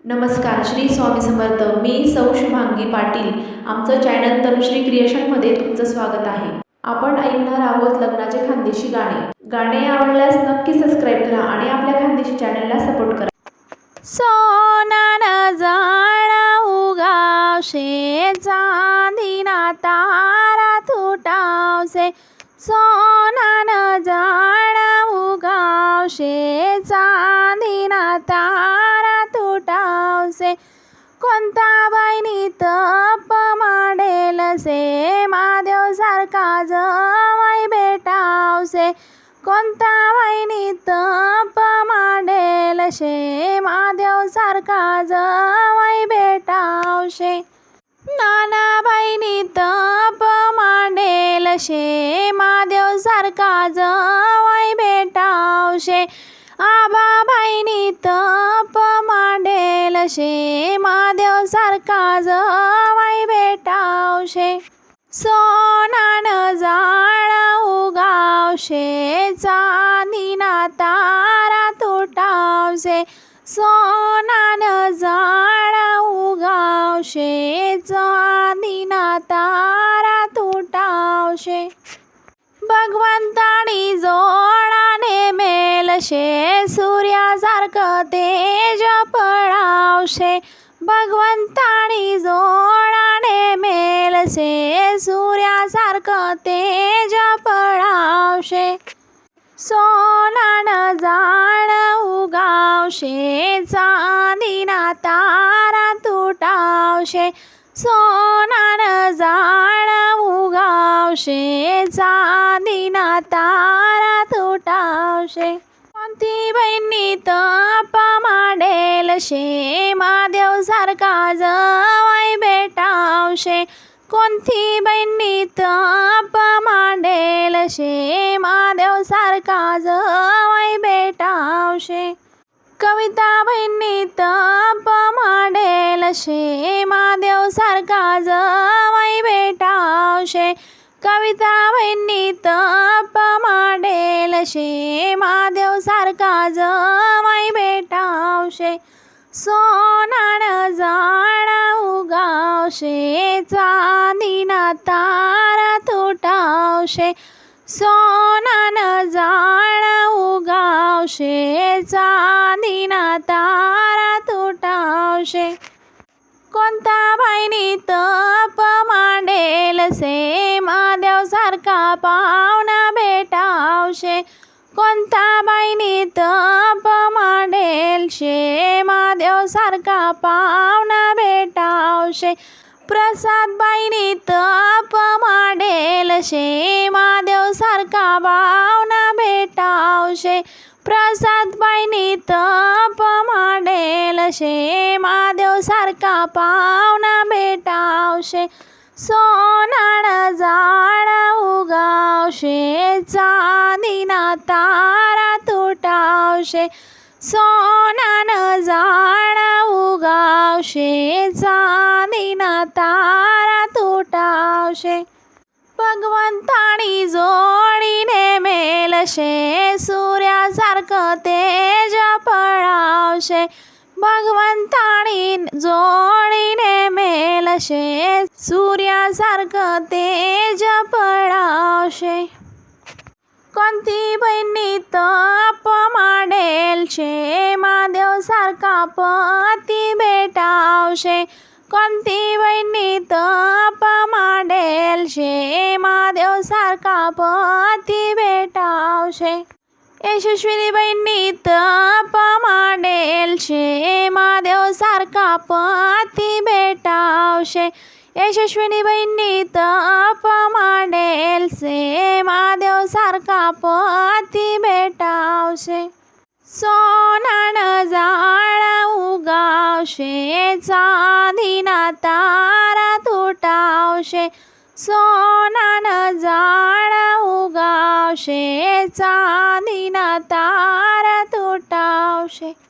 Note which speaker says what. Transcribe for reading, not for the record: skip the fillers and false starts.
Speaker 1: नमस्कार, श्री स्वामी समर्थ. मी सौ शुभांगी पाटील. आमचं चॅनल तनुश्री क्रिएशनमध्ये तुमचं स्वागत आहे. आपण ऐकणार आहोत लग्नाचे खानदेशी गाणे. गाणे आवडल्यास नक्की सबस्क्राईब करा आणि आपल्या खानदेशी चॅनलला सपोर्ट करा.
Speaker 2: सोनानं जाळा उगावशे, चांदीना तारा तुटावसे. सोनानं जाळा उगावशे, चांदीना तारा तुटावसे. कोणता बाईनी तप मांडेल से, महादेव सारखा जवाई भेटावसे. कोणता बाईनी तप मांडेल शे, महादेव सारखा जवाई भेटावशे. नानाबाईनी तप मांडेल शे, महादेव सारखा जवाई भेटावशे. आबाबाईनी तप मांडेल शे, महादेव सारखा जवाई भेटावशे. सोनानं जाळा उगावशे, चांदीना तारा तुटावसे. सोनानं जाळा उगावशे, चांदीना तारा तुटावशे. भगवंतानी जोडाने मेल शे, सूर्यासारखं तेज पळावशे. भगवंतानी जोडाने मेल शे, सूर्यासारखं तेज पळावशे. सोनानं जाळा उगावशे, चांदीना तारा तुटावशे. सोनानं जाळा उगावशे, चांदीना तारा तुटावशे. कोणती बाईंनी तप मांडेल शे, महादेव सारखा जवाई भेटावशे. कोणती बाईंनी तप मांडेल शे, महादेव सारखा जवाई भेटावशे. कविताबाईंनी तप मांडेल शे, महादेव सारखा जवाई भेटावशे. कविताबाईंनी तप मांडेल शे, महादेव सारखा जवाई भेटावशे. सोनानं जाळा उगावशे, चांदीना तारा तुटावशे. सोनानं जाळा उगावशे, चांदीना तारा तुटावशे. कोणता बाईनी तप मांडेल से, महादेव सारखा पावना भेटावशे. कोणता बाईनी तप मांडेल शे, महादेव सारखा पावना भेटावशे. प्रसाद बाईनी तप मांडेल शे, महादेव सारखा पावना भेटावशे. प्रसाद बाईनी तप मांडेल शे, महादेव सारखा पावना भेटावशे. सोनानं जाळा उगावशे, चांदीना तारा तुटावशे. सोनानं जाळा उगावशे, चांदीना तारा तुटावशे. भगवंतानी जोडीने मेल शे, सूर्यासारखं तेज पळावशे. भगवंतानी जोडीने मेल शे, सूर्यासारखं तेज पळावशे. कोणती बाईंनी तप मांडेल शे, महादेव सारखा पती भेटावशे. कोणती बाईंनी तप मांडेल शे, महादेव सारखा पती भेटावशे. यशस्विनी बाईंनी तप मांडेल शे, महादेव सारखा पती भेटावशे. यशस्विनी बाईंनी तप मांडेल से, महादेव सारखा पती भेटावशे. सोनानं जाळा उगावशे, चांदीना तारा तुटावशे. सोनानं जाळा उगावशे, चांदीना तारा तुटावशे.